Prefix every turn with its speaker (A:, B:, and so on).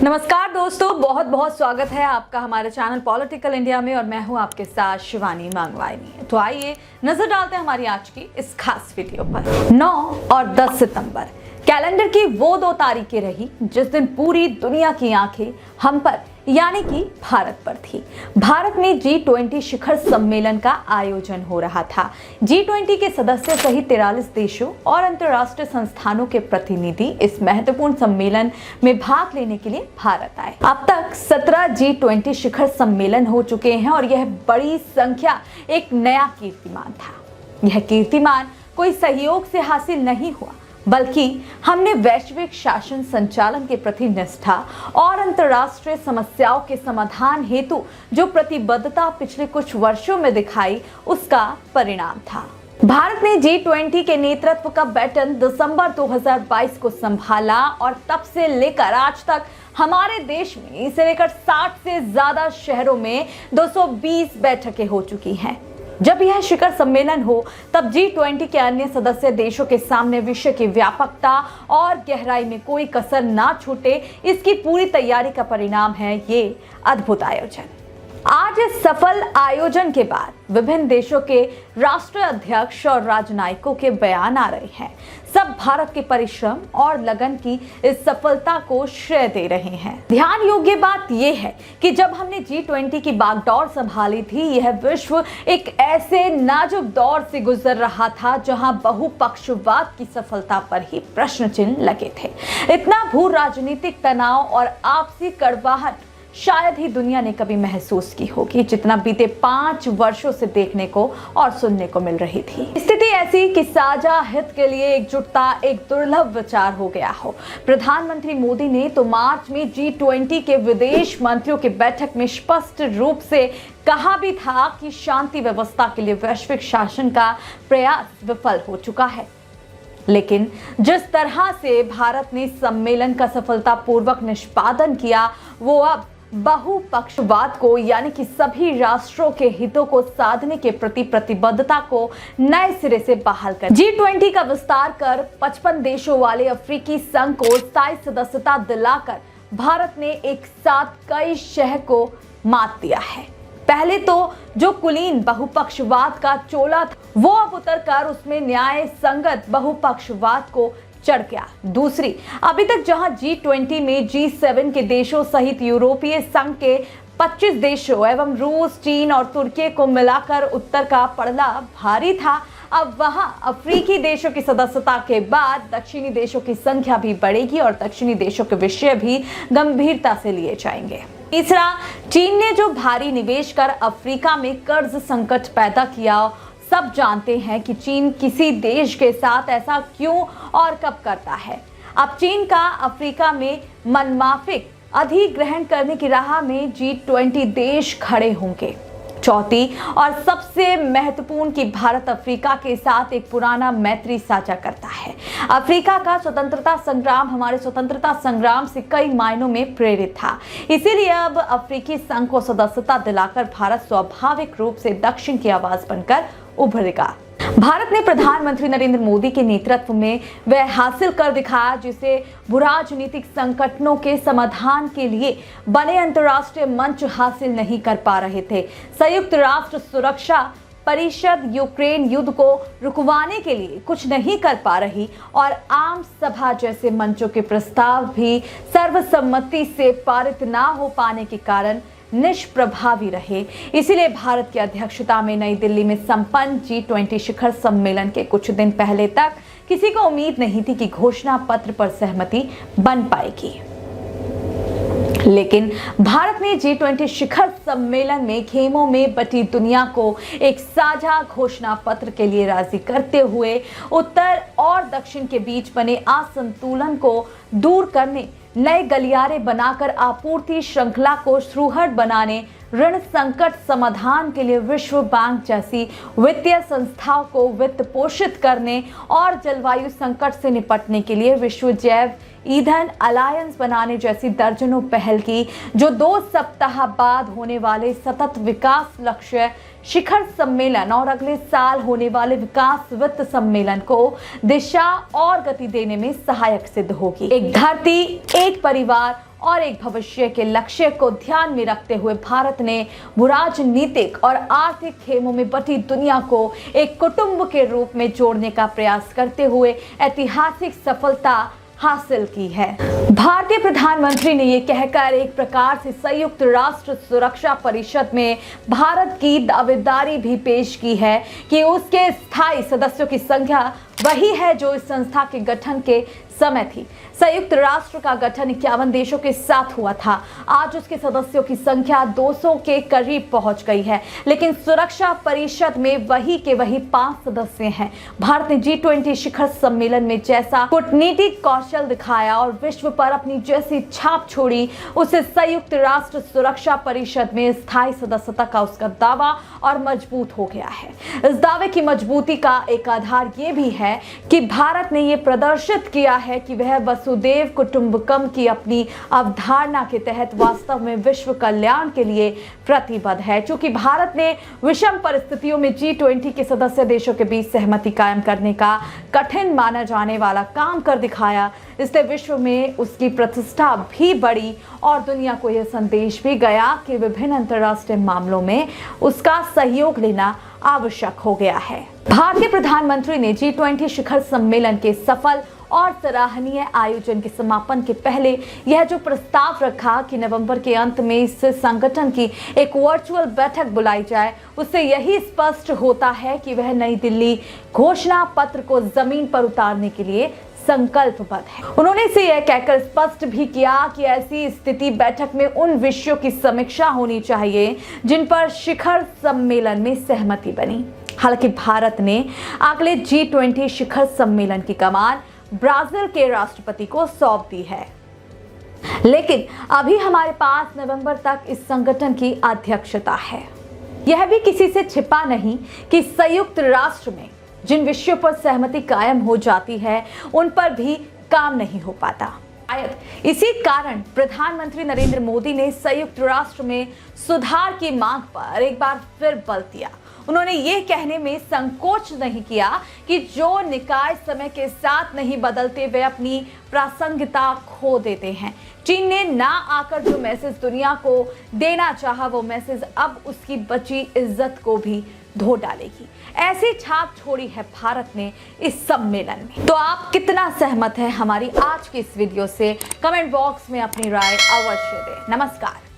A: नमस्कार दोस्तों, बहुत बहुत स्वागत है आपका हमारे चैनल पॉलिटिकल इंडिया में और मैं हूं आपके साथ शिवानी मांगवानी। तो आइए नजर डालते हैं हमारी आज की इस खास वीडियो पर। 9 और 10 सितंबर कैलेंडर की वो 2 तारीखें रही जिस दिन पूरी दुनिया की आंखें हम पर यानी कि भारत पर थी। भारत में G20 शिखर सम्मेलन का आयोजन हो रहा था। G20 के सदस्य सहित 43 देशों और अंतर्राष्ट्रीय संस्थानों के प्रतिनिधि इस महत्वपूर्ण सम्मेलन में भाग लेने के लिए भारत आए। अब तक 17 G20 शिखर सम्मेलन हो चुके हैं और यह बड़ी संख्या एक नया कीर्तिमान था। यह कीर्तिमान कोई सहयोग से हासिल नहीं हुआ, बल्कि हमने वैश्विक शासन संचालन के प्रति निष्ठा और अंतर्राष्ट्रीय समस्याओं के समाधान हेतु जो प्रतिबद्धता पिछले कुछ वर्षों में दिखाई, उसका परिणाम था। भारत ने G20 के नेतृत्व का बैटन दिसंबर 2022 को संभाला और तब से लेकर आज तक हमारे देश में इसे लेकर 60 से ज्यादा शहरों में 220 बैठकें हो चुकी हैं। जब यह शिखर सम्मेलन हो तब G20 के अन्य सदस्य देशों के सामने विषय की व्यापकता और गहराई में कोई कसर ना छूटे, इसकी पूरी तैयारी का परिणाम है ये अद्भुत आयोजन। आज इस सफल आयोजन के बाद विभिन्न देशों के राष्ट्रीय अध्यक्ष और राजनयिकों के बयान आ रहे हैं। सब भारत के परिश्रम और लगन की इस सफलता को श्रेय दे रहे हैं। ध्यान योग्य बात यह है कि जब हमने G20 की बागडोर संभाली थी, यह विश्व एक ऐसे नाजुक दौर से गुजर रहा था जहां बहुपक्षवाद की सफलता पर ही प्रश्न चिन्ह लगे थे। इतना भू राजनीतिक तनाव और आपसी कड़वाहट शायद ही दुनिया ने कभी महसूस की होगी जितना बीते 5 वर्षों से देखने को और सुनने को मिल रही थी। स्थिति ऐसी कि साझा हित के लिए एकजुटता एक दुर्लभ विचार हो गया हो। प्रधानमंत्री मोदी ने तो मार्च में G20 के विदेश मंत्रियों की बैठक में स्पष्ट रूप से कहा भी था कि शांति व्यवस्था के लिए वैश्विक शासन का प्रयास विफल हो चुका है। लेकिन जिस तरह से भारत ने सम्मेलन का सफलतापूर्वक निष्पादन किया, वो अब बहुपक्षवाद को यानी कि सभी राष्ट्रों के हितों को साधने के प्रति प्रतिबद्धता को नए सिरे से बहाल कर G20 का विस्तार कर 55 देशों वाले अफ्रीकी संघ को स्थायी सदस्यता दिलाकर भारत ने एक साथ कई शह को मात दिया है। पहले तो जो कुलीन बहुपक्षवाद का चोला था, वो अब उतरकर उसमें न्याय संगत बहुपक्षवाद को चढ़ गया। दूसरी, अभी तक जहां G20 में G7 के देशों सहित यूरोपीय संघ के 25 देशों एवं रूस, चीन और तुर्की को मिलाकर उत्तर का पड़ला भारी था, अब वहां अफ्रीकी देशों की सदस्यता के बाद दक्षिणी देशों की संख्या भी बढ़ेगी और दक्षिणी देशों के विषय भी गंभीरता से लिए जाएंगे। तीसरा, चीन ने जो भारी निवेश कर अफ्रीका में कर्ज संकट पैदा किया, सब जानते हैं कि चीन किसी देश के साथ ऐसा क्यों और कब करता है। अब चीन का अफ्रीका में मनमाफिक अधिग्रहण करने की राह में G20 देश खड़े होंगे। चौथी और सबसे महत्वपूर्ण कि भारत अफ्रीका के साथ एक पुराना मैत्री साझा करता है। अफ्रीका का स्वतंत्रता संग्राम हमारे स्वतंत्रता संग्राम से कई मायनों में प्रेरित था। इसीलिए अब अफ्रीकी संघ को सदस्यता दिलाकर भारत स्वाभाविक रूप से दक्षिण की आवाज बनकर उभरेगा। भारत ने प्रधानमंत्री नरेंद्र मोदी के नेतृत्व में वह हासिल कर दिखाया जिसे भूराजनीतिक संकटों के समाधान के लिए बने अंतर्राष्ट्रीय मंच हासिल नहीं कर पा रहे थे। संयुक्त राष्ट्र सुरक्षा परिषद यूक्रेन युद्ध को रुकवाने के लिए कुछ नहीं कर पा रही और आम सभा जैसे मंचों के प्रस्ताव भी सर्वसम्मति से पारित ना हो पाने के कारण निष्प्रभावी रहे। इसीलिए भारत की अध्यक्षता में नई दिल्ली में संपन्न G20 शिखर सम्मेलन के कुछ दिन पहले तक किसी को उम्मीद नहीं थी कि घोषणा पत्र पर सहमति बन पाएगी। लेकिन भारत ने G20 शिखर सम्मेलन में खेमों में बटी दुनिया को एक साझा घोषणा पत्र के लिए राजी करते हुए उत्तर और दक्षिण के बीच बने असंतुलन को दूर करने, नए गलियारे बनाकर आपूर्ति श्रृंखला को सुदृढ़ बनाने, ऋण संकट समाधान के लिए विश्व बैंक जैसी वित्तीय संस्थाओं को वित्त पोषित करने और जलवायु संकट से निपटने के लिए विश्व जैव ईंधन अलायंस बनाने जैसी दर्जनों पहल की, जो 2 सप्ताह बाद होने वाले सतत विकास लक्ष्य शिखर सम्मेलन और अगले साल होने वाले विकास वित्त सम्मेलन को दिशा और गति देने में सहायक सिद्ध होगी। एक धरती, एक परिवार और एक भविष्य के लक्ष्य को ध्यान में रखते हुए भारत ने भूराजनीतिक और आर्थिक खेमों में बटी दुनिया को एक कुटुंब के रूप में जोड़ने का प्रयास करते हुए ऐतिहासिक सफलता हासिल की है। भारतीय प्रधानमंत्री ने यह कहकर एक प्रकार से संयुक्त राष्ट्र सुरक्षा परिषद में भारत की दावेदारी भी पेश की है कि उसके स्थायी सदस्यों की संख्या वही है जो इस संस्था के गठन के समय थी। संयुक्त राष्ट्र का गठन 51 देशों के साथ हुआ था। आज उसके सदस्यों की संख्या 200 के करीब पहुंच गई है, लेकिन सुरक्षा परिषद में वही के वही 5 सदस्य हैं। भारत ने G20 शिखर सम्मेलन में जैसा कूटनीतिक कौशल दिखाया और विश्व पर अपनी जैसी छाप छोड़ी, उसे संयुक्त राष्ट्र सुरक्षा परिषद में स्थायी सदस्यता का उसका दावा और मजबूत हो गया है। इस दावे की मजबूती का एक आधार ये भी है कि भारत ने यह प्रदर्शित किया है कि वह वसुदेव कुटुंबकम की अपनी अवधारणा के तहत वास्तव में विश्व कल्याण के लिए प्रतिबद्ध है। चूंकि भारत ने विषम परिस्थितियों में G20 के सदस्य देशों के बीच सहमति कायम करने का कठिन माना जाने वाला काम कर दिखाया, इसलिए विश्व में उसकी प्रतिष्ठा भी बढ़ी और दुनिया को यह संदेश भी गया कि विभिन्न अंतर्राष्ट्रीय मामलों में उसका सहयोग लेना आवश्यक हो गया है। भारतीय प्रधानमंत्री ने G20 शिखर सम्मेलन के सफल और सराहनीय आयोजन के समापन के पहले यह जो प्रस्ताव रखा कि नवंबर के अंत में इस संगठन की एक वर्चुअल बैठक बुलाई जाए, उससे यही स्पष्ट होता है कि वह नई दिल्ली घोषणा पत्र को जमीन पर उतारने के लिए संकल्पबद्ध है। उन्होंने इसे यह कहकर स्पष्ट भी किया कि ऐसी स्थिति बैठक में उन विषयों की समीक्षा होनी चाहिए जिन पर शिखर सम्मेलन में सहमति बनी। हालांकि भारत ने अगले G20 शिखर सम्मेलन की कमान ब्राजील के राष्ट्रपति को सौंप दी है, लेकिन अभी हमारे पास नवंबर तक इस संगठन की अध्यक्षता है। यह भी किसी से छिपा नहीं कि संयुक्त राष्ट्र में जिन विषयों पर सहमति कायम हो जाती है उन पर भी काम नहीं हो पाता। शायद इसी कारण प्रधानमंत्री नरेंद्र मोदी ने संयुक्त राष्ट्र में सुधार की मांग पर एक बार फिर बल दिया। उन्होंने ये कहने में संकोच नहीं किया कि जो निकाय समय के साथ नहीं बदलते वे अपनी प्रासंगिकता खो देते हैं। चीन ने ना आकर जो मैसेज दुनिया को देना चाहा, वो मैसेज अब उसकी बची इज्जत को भी धो डालेगी। ऐसी छाप छोड़ी है भारत ने इस सम्मेलन में। तो आप कितना सहमत हैं हमारी आज की इस वीडियो से? कमेंट बॉक्स में अपनी राय अवश्य दें। नमस्कार।